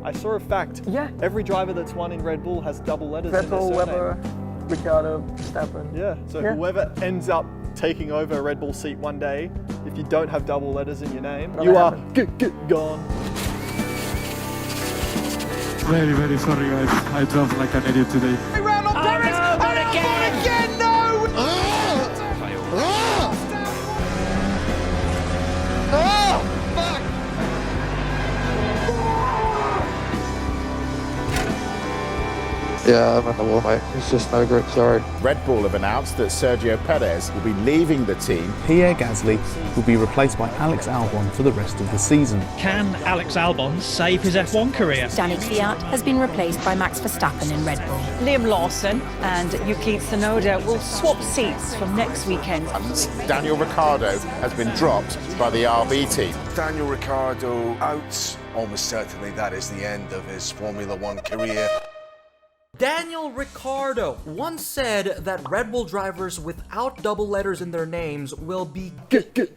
I saw a fact. Yeah. Every driver that's won in Red Bull has double letters in their Vettel, surname. Weber, Ricciardo, Verstappen. Yeah, so Yeah. whoever ends up taking over a Red Bull seat one day, if you don't have double letters in your name, Gonna you are happen. gone. Very, very sorry guys. I drove like an idiot today. Round on Perez! no, not again! No! Oh, fuck! Yeah, I'm on the wall, mate. It's just no grip, sorry. Red Bull have announced that Sergio Perez will be leaving the team. Pierre Gasly will be replaced by Alex Albon for the rest of the season. Can Alex Albon save his F1 career? Daniil Kvyat has been replaced by Max Verstappen in Red Bull. Liam Lawson and Yuki will swap seats from next weekend. Daniil Ricciardo has been dropped by the RB team. Daniil Ricciardo out. Almost certainly that is the end of his Formula One career. Daniil Ricciardo once said that Red Bull drivers without double letters in their names will be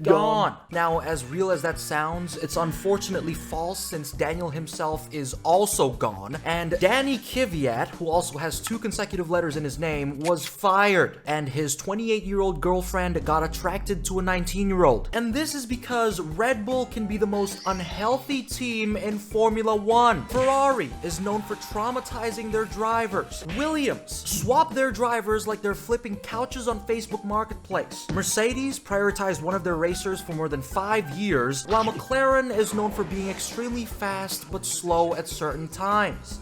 gone. Now, as real as that sounds, it's unfortunately false since Daniel himself is also gone, and Daniil Kvyat, who also has 2 consecutive letters in his name, was fired, and his 28-year-old girlfriend got attracted to a 19-year-old. And this is because Red Bull can be the most unhealthy team in Formula One. Ferrari is known for traumatizing their drivers. Williams swap their drivers like they're flipping couches on Facebook Marketplace. Mercedes prioritized one of their racers for more than 5 years, while McLaren is known for being extremely fast but slow at certain times.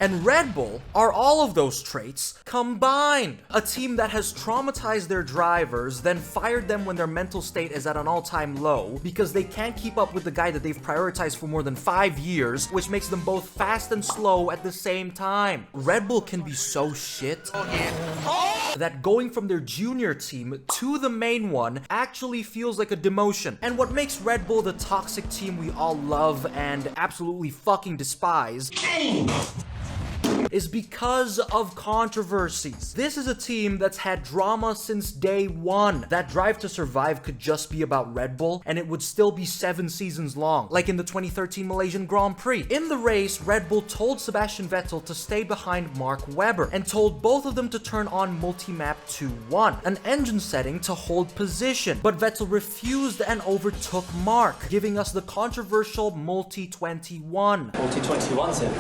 And Red Bull are all of those traits combined. A team that has traumatized their drivers, then fired them when their mental state is at an all-time low because they can't keep up with the guy that they've prioritized for more than 5 years, which makes them both fast and slow at the same time. Red Bull can be so shit that going from their junior team to the main one actually feels like a demotion. And what makes Red Bull the toxic team we all love and absolutely fucking despise is because of controversies. This is a team that's had drama since day one. That Drive to Survive could just be about Red Bull, and it would still be 7 seasons long, like in the 2013 Malaysian Grand Prix. In the race, Red Bull told Sebastian Vettel to stay behind Mark Webber, and told both of them to turn on Multimap 2-1, an engine setting to hold position. But Vettel refused and overtook Mark, giving us the controversial Multi-21. Multi-21's it.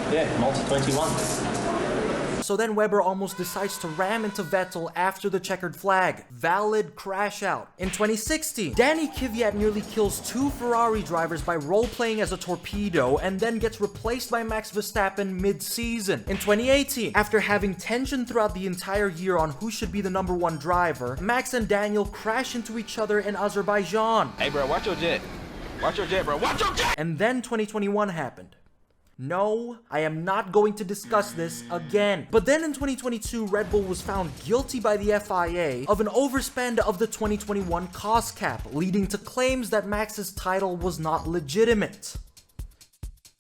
Yeah, Multi-21. So then Webber almost decides to ram into Vettel after the checkered flag. Valid crash out. In 2016, Daniil Kvyat nearly kills 2 Ferrari drivers by role-playing as a torpedo and then gets replaced by Max Verstappen mid-season. In 2018, after having tension throughout the entire year on who should be the #1 driver, Max and Daniel crash into each other in Azerbaijan. Hey bro, watch your jet. Watch your jet, bro. Watch your jet! And then 2021 happened. No, I am not going to discuss this again. But then in 2022, Red Bull was found guilty by the FIA of an overspend of the 2021 cost cap, leading to claims that Max's title was not legitimate.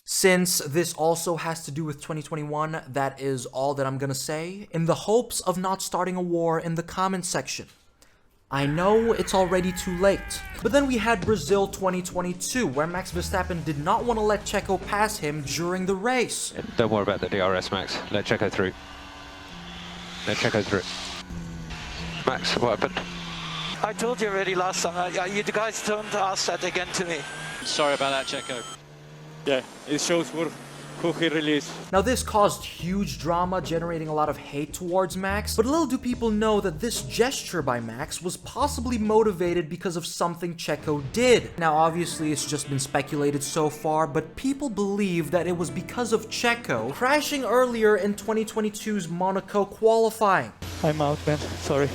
Since this also has to do with 2021, that is all that I'm gonna say, in the hopes of not starting a war in the comment section. I know it's already too late. But then we had Brazil 2022, where Max Verstappen did not want to let Checo pass him during the race. Don't worry about the DRS, Max. Let Checo through. Let Checo through. Max, what happened? I told you already last time. You guys don't ask that again to me. Sorry about that, Checo. Yeah, it shows who he really is. Now this caused huge drama, generating a lot of hate towards Max, but little do people know that this gesture by Max was possibly motivated because of something Checo did. Now obviously it's just been speculated so far, but people believe that it was because of Checo crashing earlier in 2022's Monaco qualifying. I'm out, man. Sorry.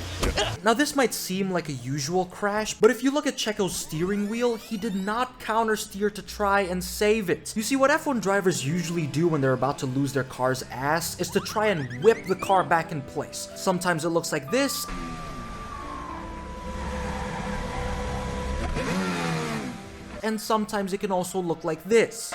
Now this might seem like a usual crash, but if you look at Checo's steering wheel, he did not counter steer to try and save it. You see, what F1 drivers usually do when they're about to lose their car's ass is to try and whip the car back in place. Sometimes it looks like this, and sometimes it can also look like this.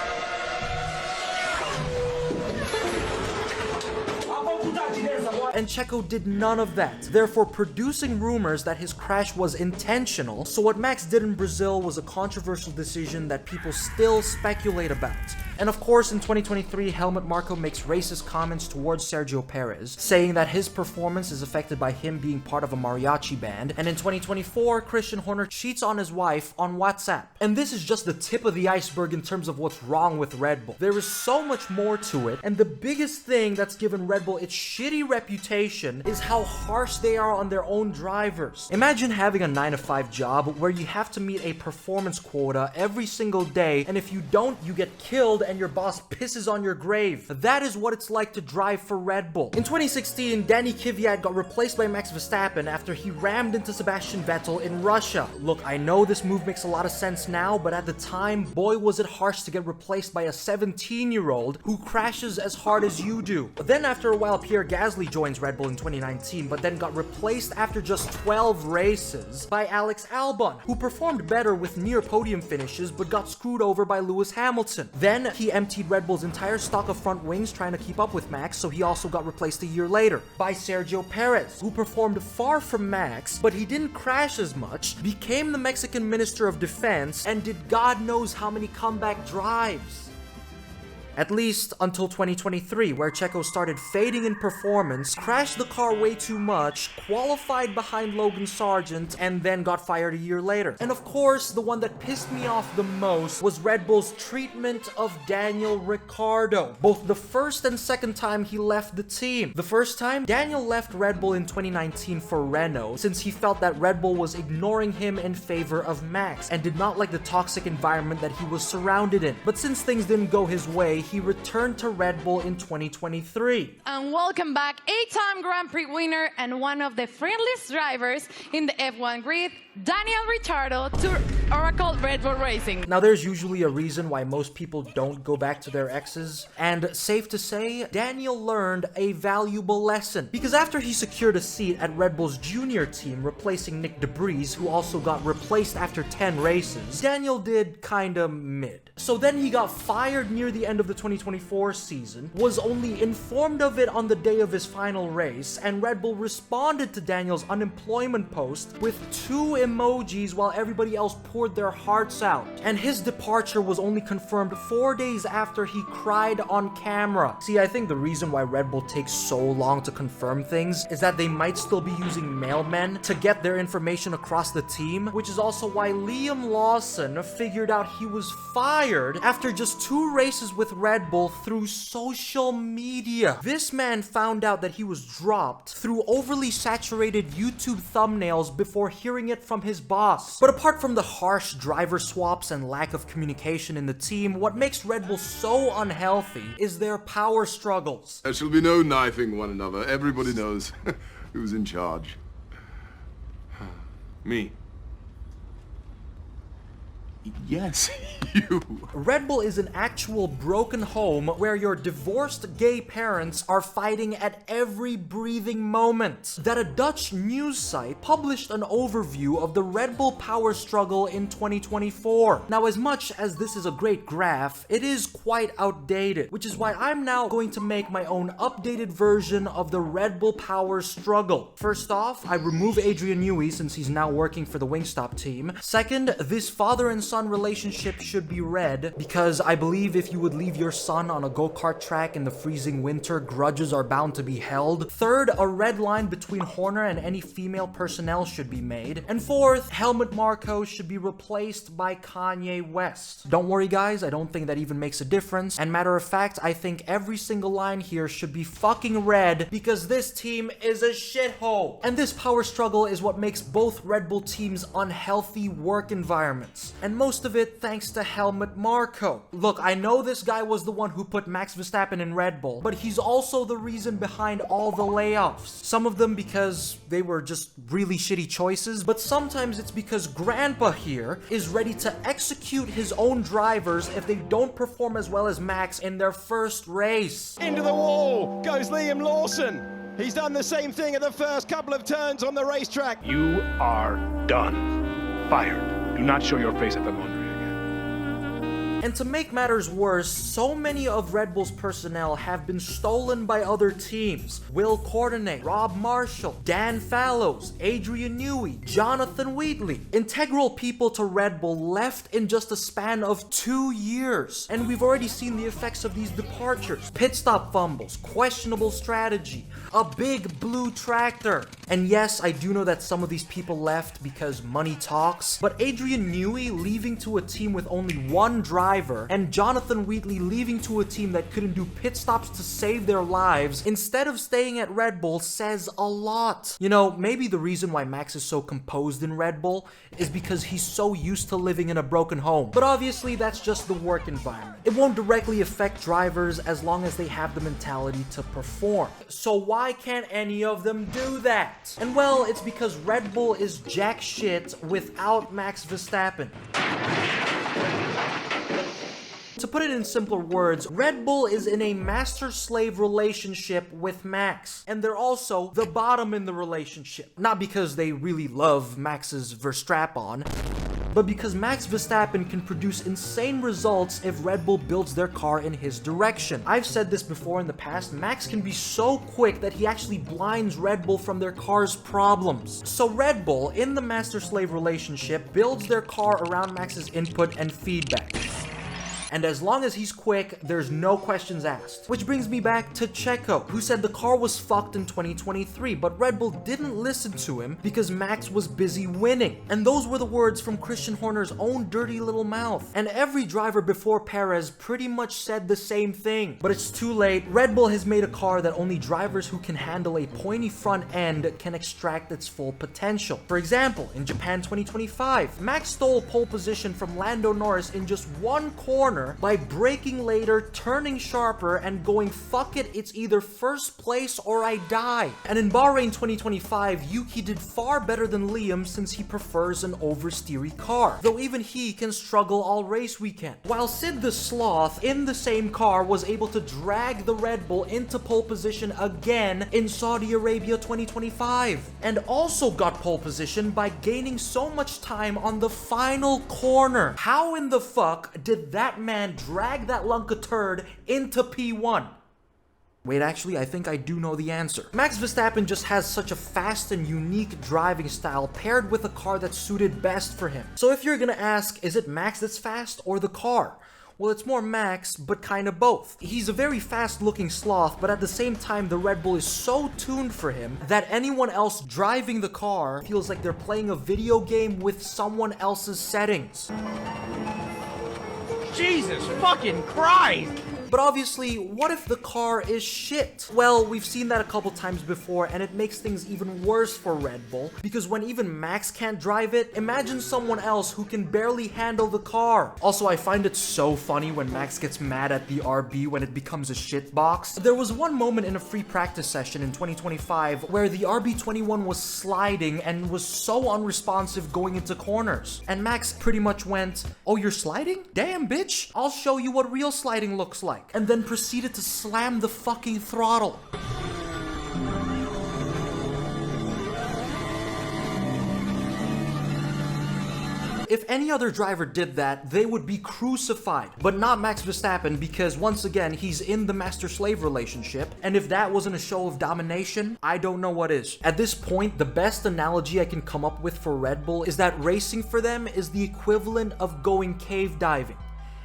and Checo did none of that, therefore producing rumors that his crash was intentional. So what Max did in Brazil was a controversial decision that people still speculate about. And of course, in 2023, Helmut Marko makes racist comments towards Sergio Perez, saying that his performance is affected by him being part of a mariachi band. And in 2024, Christian Horner cheats on his wife on WhatsApp. And this is just the tip of the iceberg in terms of what's wrong with Red Bull. There is so much more to it, and the biggest thing that's given Red Bull its shitty reputation is how harsh they are on their own drivers. Imagine having a 9-to-5 job where you have to meet a performance quota every single day, and if you don't, you get killed and your boss pisses on your grave. That is what it's like to drive for Red Bull. In 2016, Daniil Kvyat got replaced by Max Verstappen after he rammed into Sebastian Vettel in Russia. Look, I know this move makes a lot of sense now, but at the time, boy was it harsh to get replaced by a 17-year-old who crashes as hard as you do. But then after a while, Pierre Gasly joins Red Bull in 2019, but then got replaced after just 12 races by Alex Albon, who performed better with near podium finishes but got screwed over by Lewis Hamilton. Then he emptied Red Bull's entire stock of front wings trying to keep up with Max, so he also got replaced a year later by Sergio Perez, who performed far from Max, but he didn't crash as much, became the Mexican Minister of Defense, and did God knows how many comeback drives. At least until 2023, where Checo started fading in performance, crashed the car way too much, qualified behind Logan Sargent, and then got fired a year later. And of course, the one that pissed me off the most was Red Bull's treatment of Daniil Ricciardo, both the first and second time he left the team. The first time, Daniil left Red Bull in 2019 for Renault, since he felt that Red Bull was ignoring him in favor of Max, and did not like the toxic environment that he was surrounded in. But since things didn't go his way, he returned to Red Bull in 2023. And welcome back, 8-time Grand Prix winner and one of the friendliest drivers in the F1 grid, Daniil Ricciardo, to Oracle Red Bull Racing. Now, there's usually a reason why most people don't go back to their exes, and safe to say, Daniil learned a valuable lesson. Because after he secured a seat at Red Bull's junior team, replacing Nick DeBris, who also got replaced after 10 races, Daniil did kinda mid. So then he got fired near the end of the 2024 season, was only informed of it on the day of his final race, and Red Bull responded to Daniil's unemployment post with 2 emojis while everybody else poured their hearts out. And his departure was only confirmed 4 days after he cried on camera. See, I think the reason why Red Bull takes so long to confirm things is that they might still be using mailmen to get their information across the team, which is also why Liam Lawson figured out he was fired after just 2 races with Red Bull through social media. This man found out that he was dropped through overly saturated YouTube thumbnails before hearing it from his boss. But apart from the harsh driver swaps and lack of communication in the team, what makes Red Bull so unhealthy is their power struggles. There shall be no knifing one another. Everybody knows who's in charge. Me. Yes, you. Red Bull is an actual broken home where your divorced gay parents are fighting at every breathing moment. That a Dutch news site published an overview of the Red Bull power struggle in 2024. Now, as much as this is a great graph, it is quite outdated, which is why I'm now going to make my own updated version of the Red Bull power struggle. First off, I remove Adrian Newey since he's now working for the Wingstop team. Second, this father and son relationship should be red, because I believe if you would leave your son on a go-kart track in the freezing winter, grudges are bound to be held. Third, a red line between Horner and any female personnel should be made. And fourth, Helmut Marko should be replaced by Kanye West. Don't worry guys, I don't think that even makes a difference, and matter of fact, I think every single line here should be fucking red, because this team is a shithole. And this power struggle is what makes both Red Bull teams unhealthy work environments, and most of it thanks to Helmut Marko. Look, I know this guy was the one who put Max Verstappen in Red Bull, but he's also the reason behind all the layoffs. Some of them because they were just really shitty choices, but sometimes it's because Grandpa here is ready to execute his own drivers if they don't perform as well as Max in their first race. Into the wall goes Liam Lawson. He's done the same thing at the first couple of turns on the racetrack. You are done. Fired. Do not show your face at the laundry again. And to make matters worse, so many of Red Bull's personnel have been stolen by other teams. Will Courtenay, Rob Marshall, Dan Fallows, Adrian Newey, Jonathan Wheatley. Integral people to Red Bull left in just a span of 2 years. And we've already seen the effects of these departures. Pit stop fumbles, questionable strategy, a big blue tractor. And yes, I do know that some of these people left because money talks, but Adrian Newey leaving to a team with only one driver and Jonathan Wheatley leaving to a team that couldn't do pit stops to save their lives instead of staying at Red Bull says a lot. You know, maybe the reason why Max is so composed in Red Bull is because he's so used to living in a broken home. But obviously that's just the work environment. It won't directly affect drivers as long as they have the mentality to perform. So why can't any of them do that? And well, it's because Red Bull is jack shit without Max Verstappen. To put it in simpler words, Red Bull is in a master-slave relationship with Max. And they're also the bottom in the relationship. Not because they really love Max's Verstappen, but because Max Verstappen can produce insane results if Red Bull builds their car in his direction. I've said this before in the past, Max can be so quick that he actually blinds Red Bull from their car's problems. So Red Bull, in the master-slave relationship, builds their car around Max's input and feedback. And as long as he's quick, there's no questions asked. Which brings me back to Checo, who said the car was fucked in 2023, but Red Bull didn't listen to him because Max was busy winning. And those were the words from Christian Horner's own dirty little mouth. And every driver before Perez pretty much said the same thing. But it's too late. Red Bull has made a car that only drivers who can handle a pointy front end can extract its full potential. For example, in Japan 2025, Max stole pole position from Lando Norris in just one corner by braking later, turning sharper, and going fuck it, it's either first place or I die. And in Bahrain 2025, Yuki did far better than Liam since he prefers an oversteery car, though even he can struggle all race weekend. While Sid the Sloth in the same car was able to drag the Red Bull into pole position again in Saudi Arabia 2025, and also got pole position by gaining so much time on the final corner. How in the fuck did that man drag that lunk of turd into P1? Wait, actually, I think I do know the answer. Max Verstappen just has such a fast and unique driving style paired with a car that's suited best for him. So if you're gonna ask, is it Max that's fast or the car? Well, it's more Max, but kind of both. He's a very fast-looking sloth, but at the same time, the Red Bull is so tuned for him that anyone else driving the car feels like they're playing a video game with someone else's settings. Jesus fucking Christ! But obviously, what if the car is shit? Well, we've seen that a couple times before, and it makes things even worse for Red Bull, because when even Max can't drive it, imagine someone else who can barely handle the car. Also, I find it so funny when Max gets mad at the RB when it becomes a shit box. There was one moment in a free practice session in 2025 where the RB21 was sliding and was so unresponsive going into corners. And Max pretty much went, "Oh, you're sliding? Damn, bitch, I'll show you what real sliding looks like." And then proceeded to slam the fucking throttle. If any other driver did that, they would be crucified. But not Max Verstappen, because once again, he's in the master-slave relationship, and if that wasn't a show of domination, I don't know what is. At this point, the best analogy I can come up with for Red Bull is that racing for them is the equivalent of going cave diving.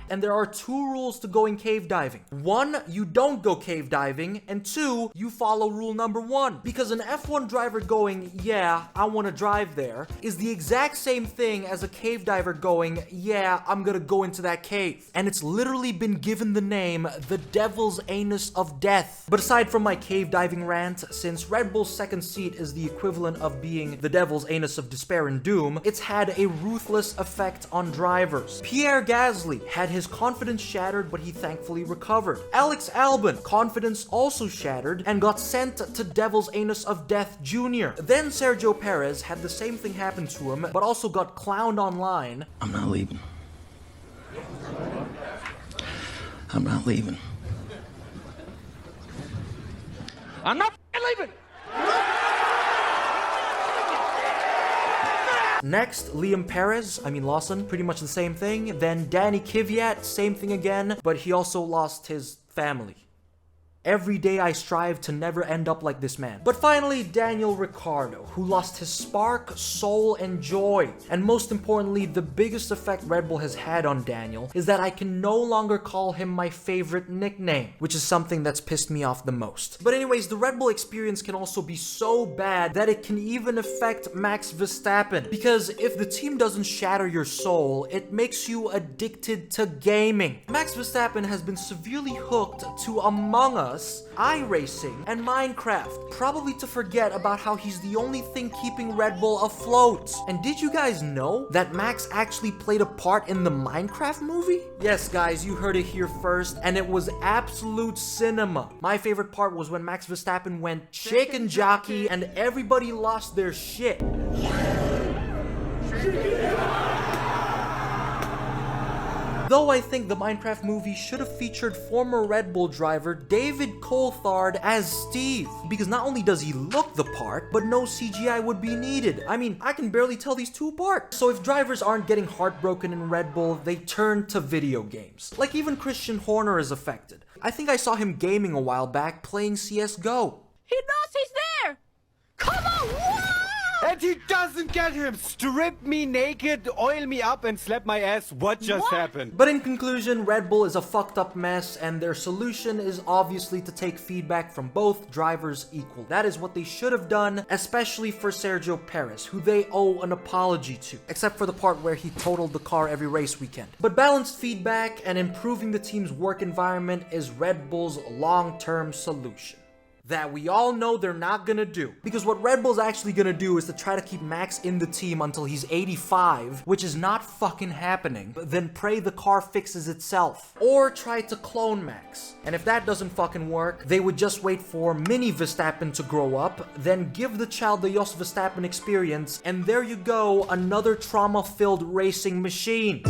And there are 2 rules to going cave diving. 1, you don't go cave diving, and 2, you follow rule number 1. Because an F1 driver going, "Yeah, I want to drive there," is the exact same thing as a cave diver going, "Yeah, I'm gonna go into that cave." And it's literally been given the name the Devil's Anus of Death. But aside from my cave diving rant, since Red Bull's second seat is the equivalent of being the Devil's Anus of Despair and Doom, it's had a ruthless effect on drivers. Pierre Gasly had his confidence shattered, but he thankfully recovered. Alex Albon, confidence also shattered and got sent to Devil's Anus of Death Jr. Then Sergio Perez had the same thing happen to him, but also got clowned online. I'm not leaving. I'm not leaving. I'm not leaving! Next, Lawson, pretty much the same thing. Then Daniil Kvyat, same thing again, but he also lost his family. Every day I strive to never end up like this man. But finally, Daniil Ricciardo, who lost his spark, soul, and joy. And most importantly, the biggest effect Red Bull has had on Daniil is that I can no longer call him my favorite nickname, which is something that's pissed me off the most. But anyways, the Red Bull experience can also be so bad that it can even affect Max Verstappen. Because if the team doesn't shatter your soul, it makes you addicted to gaming. Max Verstappen has been severely hooked to Among Us, iRacing, and Minecraft, probably to forget about how he's the only thing keeping Red Bull afloat. And did you guys know that Max actually played a part in the Minecraft movie? Yes guys, you heard it here first, and it was absolute cinema. My favorite part was when Max Verstappen went chicken jockey and everybody lost their shit. Though I think the Minecraft movie should have featured former Red Bull driver David Coulthard as Steve, because not only does he look the part, but no CGI would be needed. I mean, I can barely tell these two apart. So if drivers aren't getting heartbroken in Red Bull, they turn to video games. Like even Christian Horner is affected. I think I saw him gaming a while back playing CSGO. He knows he's there! Come on, whoa! And he doesn't get him! Strip me naked, oil me up, and slap my ass. What just happened? But in conclusion, Red Bull is a fucked up mess, and their solution is obviously to take feedback from both drivers equal. That is what they should have done, especially for Sergio Perez, who they owe an apology to, except for the part where he totaled the car every race weekend. But balanced feedback and improving the team's work environment is Red Bull's long-term solution. That we all know they're not gonna do. Because what Red Bull's actually gonna do is to try to keep Max in the team until he's 85, which is not fucking happening, then pray the car fixes itself. Or try to clone Max. And if that doesn't fucking work, they would just wait for mini Verstappen to grow up, then give the child the Jos Verstappen experience, and there you go, another trauma-filled racing machine.